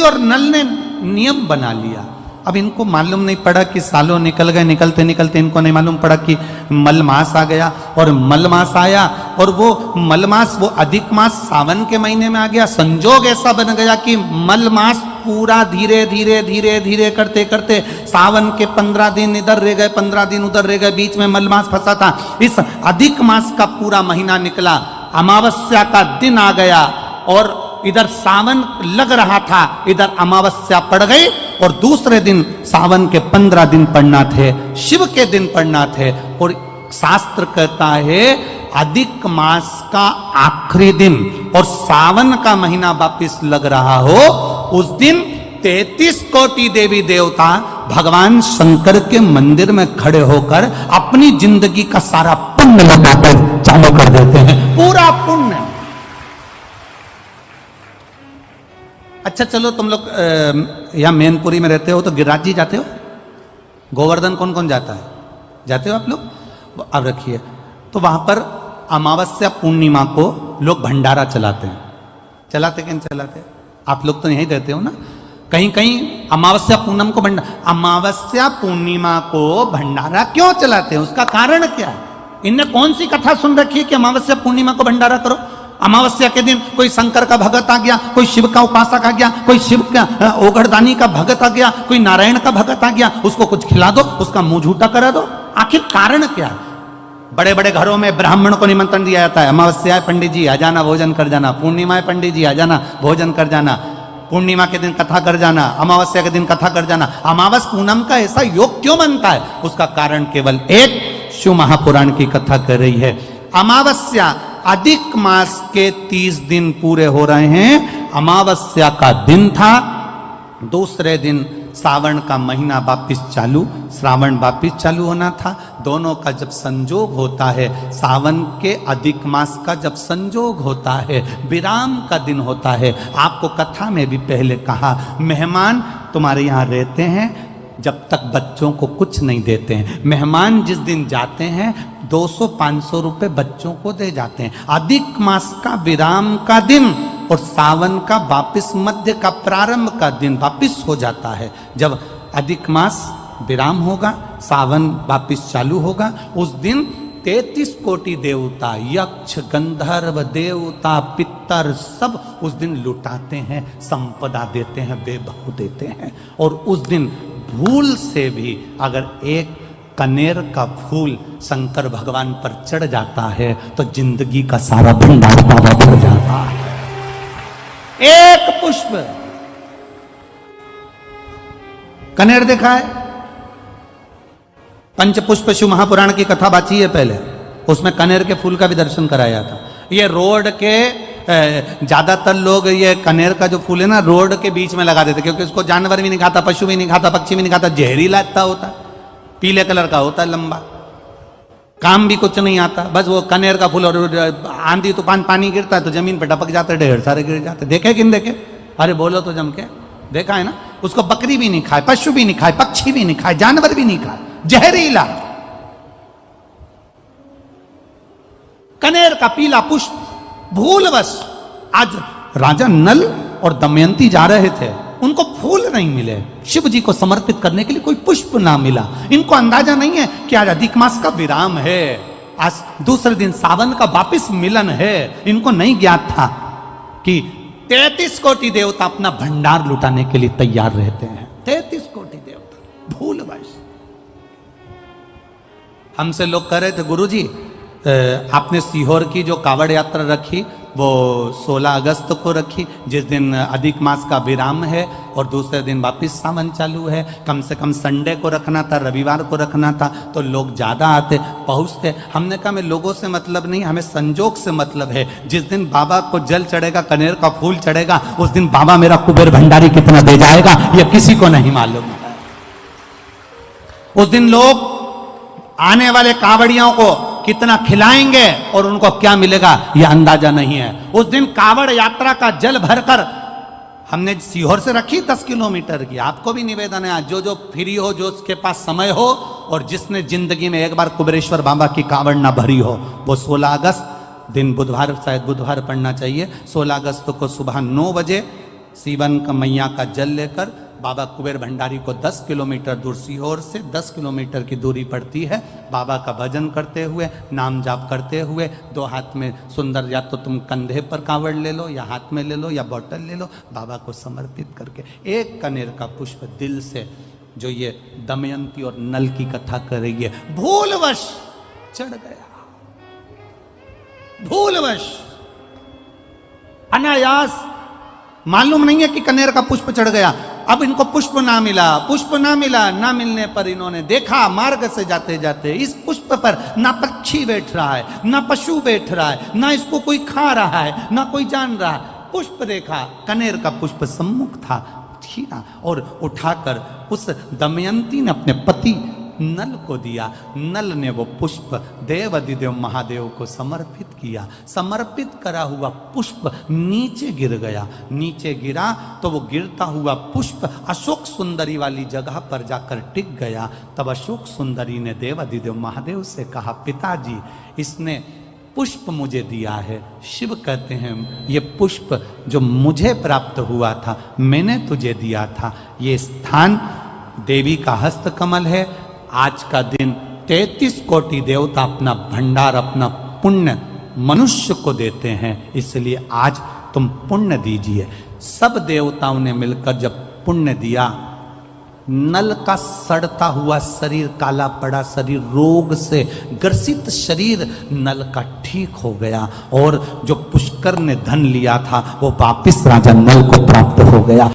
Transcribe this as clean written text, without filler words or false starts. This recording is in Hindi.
और नल ने नियम बना लिया। अब इनको मालूम नहीं पड़ा कि सालों निकल गए, निकलते निकलते इनको नहीं मालूम पड़ा कि मलमास आ गया। और मलमास आया और वो मलमास, वो अधिक मास सावन के महीने में आ गया। संजोग ऐसा बन गया कि मलमास पूरा धीरे धीरे धीरे धीरे करते करते सावन के 15 दिन इधर रह गए, 15 दिन उधर रह गए, बीच में मलमास फंसा था। इस अधिक मास का पूरा महीना निकला, अमावस्या का दिन आ गया और इधर सावन लग रहा था, इधर अमावस्या पड़ गई और दूसरे दिन सावन के 15 दिन पड़ना थे, शिव के दिन पड़ना थे। और शास्त्र कहता है अधिक मास का आखिरी दिन और सावन का महीना वापिस लग रहा हो, उस दिन 33 कोटि देवी देवता भगवान शंकर के मंदिर में खड़े होकर अपनी जिंदगी का सारा पुण्य लगाकर चालू कर देते हैं, पूरा पुण्य। अच्छा चलो, तुम लोग यहाँ मैनपुरी में रहते हो तो गिरिराज जी जाते हो? गोवर्धन कौन कौन जाता है? जाते हो आप लोग? अब रखिए, तो वहां पर अमावस्या पूर्णिमा को लोग भंडारा चलाते हैं। चलाते कि नहीं चलाते? आप लोग तो यहीं रहते हो ना। कहीं कहीं अमावस्या पूनम को अमावस्या पूर्णिमा को भंडारा क्यों चलाते हैं? उसका कारण क्या है? इनने कौन सी कथा सुन रखी है कि अमावस्या पूर्णिमा को भंडारा करो? अमावस्या के दिन कोई शंकर का भगत आ गया, कोई शिव का उपासक आ गया, कोई शिव का ओघड़दानी का भगत आ गया, कोई नारायण का भगत आ गया, उसको कुछ खिला दो, उसका मुंह झूठा करा दो। आखिर कारण क्या है? बड़े बड़े घरों में ब्राह्मण को निमंत्रण दिया जाता है, अमावस्या है पंडित जी आ जाना, भोजन कर जाना। पूर्णिमा है पंडित जी आ जाना, भोजन कर जाना। पूर्णिमा के दिन कथा कर जाना, अमावस्या के दिन कथा कर जाना। अमावस पूनम का ऐसा योग क्यों बनता है? उसका कारण केवल एक, शिव महापुराण की कथा कर रही है। अमावस्या अधिक मास के 30 दिन पूरे हो रहे हैं। अमावस्या का दिन था, दूसरे दिन सावन का महीना वापिस चालू, श्रावण वापिस चालू होना था। दोनों का जब संजोग होता है, सावन के अधिक मास का जब संजोग होता है, विराम का दिन होता है। आपको कथा में भी पहले कहा, मेहमान तुम्हारे यहाँ रहते हैं जब तक बच्चों को कुछ नहीं देते हैं। मेहमान जिस दिन जाते हैं 200-500 रुपए बच्चों को दे जाते हैं। अधिक मास का विराम का दिन और सावन का वापिस मध्य का प्रारंभ का दिन वापिस हो जाता है। जब अधिक मास विराम होगा, सावन वापिस चालू होगा, उस दिन 33 कोटि देवता, यक्ष, गंधर्व, देवता, पितर सब उस दिन लुटाते हैं, संपदा देते हैं, वैभव देते हैं। और उस दिन भूल से भी अगर एक कनेर का फूल शंकर भगवान पर चढ़ जाता है तो जिंदगी का सारा भंडार बाबा हो जाता है। एक पुष्प, कनेर देखा है? पंचपुष्प शिव महापुराण की कथा बाची है पहले, उसमें कनेर के फूल का भी दर्शन कराया था। ये रोड के ज्यादातर लोग ये कनेर का जो फूल है ना रोड के बीच में लगा देते, क्योंकि उसको जानवर भी नहीं खाता, पशु भी नहीं खाता, पक्षी भी नहीं खाता, जहरीला इतना होता है, पीले कलर का होता है, लंबा, काम भी कुछ नहीं आता। बस वो कनेर का फूल, और आंधी तूफान पानी गिरता है तो जमीन पर टपक जाते, ढेर सारे गिर जाते। देखे कि नहीं देखे? अरे बोलो तो जम के, देखा है ना? उसको बकरी भी नहीं खाए, पशु भी नहीं खाए, पक्षी भी नहीं खाए, जानवर भी नहीं खाए, जहरीला कनेर का पीला पुष्प। भूलवश आज राजा नल और दमयंती जा रहे थे, उनको फूल नहीं मिले, शिव जी को समर्पित करने के लिए कोई पुष्प ना मिला। इनको अंदाजा नहीं है कि आज अधिक मास का विराम है, आज दूसरे दिन सावन का वापिस मिलन है। इनको नहीं ज्ञात था कि 33 कोटि देवता अपना भंडार लुटाने के लिए तैयार रहते हैं। 33 कोटि देवता भूलवश। हमसे लोग कह रहे थे, गुरुजी आपने सीहोर की जो कावड़ यात्रा रखी वो 16 अगस्त को रखी, जिस दिन अधिक मास का विराम है और दूसरे दिन वापिस सावन चालू है। कम से कम संडे को रखना था, रविवार को रखना था, तो लोग ज़्यादा आते पहुँचते। हमने कहा, हमें लोगों से मतलब नहीं, हमें संजोग से मतलब है। जिस दिन बाबा को जल चढ़ेगा, कनेर का फूल चढ़ेगा, उस दिन बाबा मेरा कुबेर भंडारी कितना दे जाएगा ये किसी को नहीं मालूम है। उस दिन लोग आने वाले कावड़ियों को कितना खिलाएंगे और उनको क्या मिलेगा यह अंदाजा नहीं है। उस दिन कावड़ यात्रा का जल भरकर हमने सीहोर से रखी 10 किलोमीटर की। आपको भी निवेदन है, आज जो जो फ्री हो, जो उसके पास समय हो और जिसने जिंदगी में एक बार कुबेरेश्वर बाबा की कावड़ ना भरी हो, वो 16 अगस्त दिन बुधवार, शायद बुधवार पड़ना चाहिए, 16 अगस्त को सुबह 9 बजे सीवन का मैया का जल लेकर बाबा कुबेर भंडारी को 10 किलोमीटर दूर, सीहोर से 10 किलोमीटर की दूरी पड़ती है, बाबा का भजन करते हुए, नाम जाप करते हुए, 2 हाथ में सुंदर, या तो तुम कंधे पर कांवड़ ले लो या हाथ में ले लो या बोतल ले लो, बाबा को समर्पित करके एक कनेर का पुष्प दिल से, जो ये दमयंती और नल की कथा कर रही है, भूलवश चढ़ गया, भूलवश, अनायास, मालूम नहीं है कि कनेर का पुष्प चढ़ गया। अब इनको पुष्प ना मिला, पुष्प ना मिला, ना मिलने पर इन्होंने देखा मार्ग से जाते जाते इस पुष्प पर ना पक्षी बैठ रहा है, ना पशु बैठ रहा है, ना इसको कोई खा रहा है, ना कोई जान रहा है। पुष्प देखा, कनेर का पुष्प सम्मुख था, छीना और उठाकर उस दमयंती ने अपने पति नल को दिया। नल ने वो पुष्प देव अधिदेव महादेव को समर्पित किया। समर्पित करा हुआ पुष्प नीचे गिर गया। नीचे गिरा तो वो गिरता हुआ पुष्प अशोक सुंदरी वाली जगह पर जाकर टिक गया। तब अशोक सुंदरी ने देव अधिदेव महादेव से कहा, पिताजी इसने पुष्प मुझे दिया है। शिव कहते हैं ये पुष्प जो मुझे प्राप्त हुआ था, मैंने तुझे दिया था। ये स्थान देवी का हस्त कमल है। आज का दिन 33 कोटि देवता अपना भंडार, अपना पुण्य मनुष्य को देते हैं, इसलिए आज तुम पुण्य दीजिए। सब देवताओं ने मिलकर जब पुण्य दिया, नल का सड़ता हुआ शरीर, काला पड़ा शरीर, रोग से ग्रसित शरीर नल का ठीक हो गया और जो पुष्कर ने धन लिया था वो वापिस राजा नल को प्राप्त हो गया।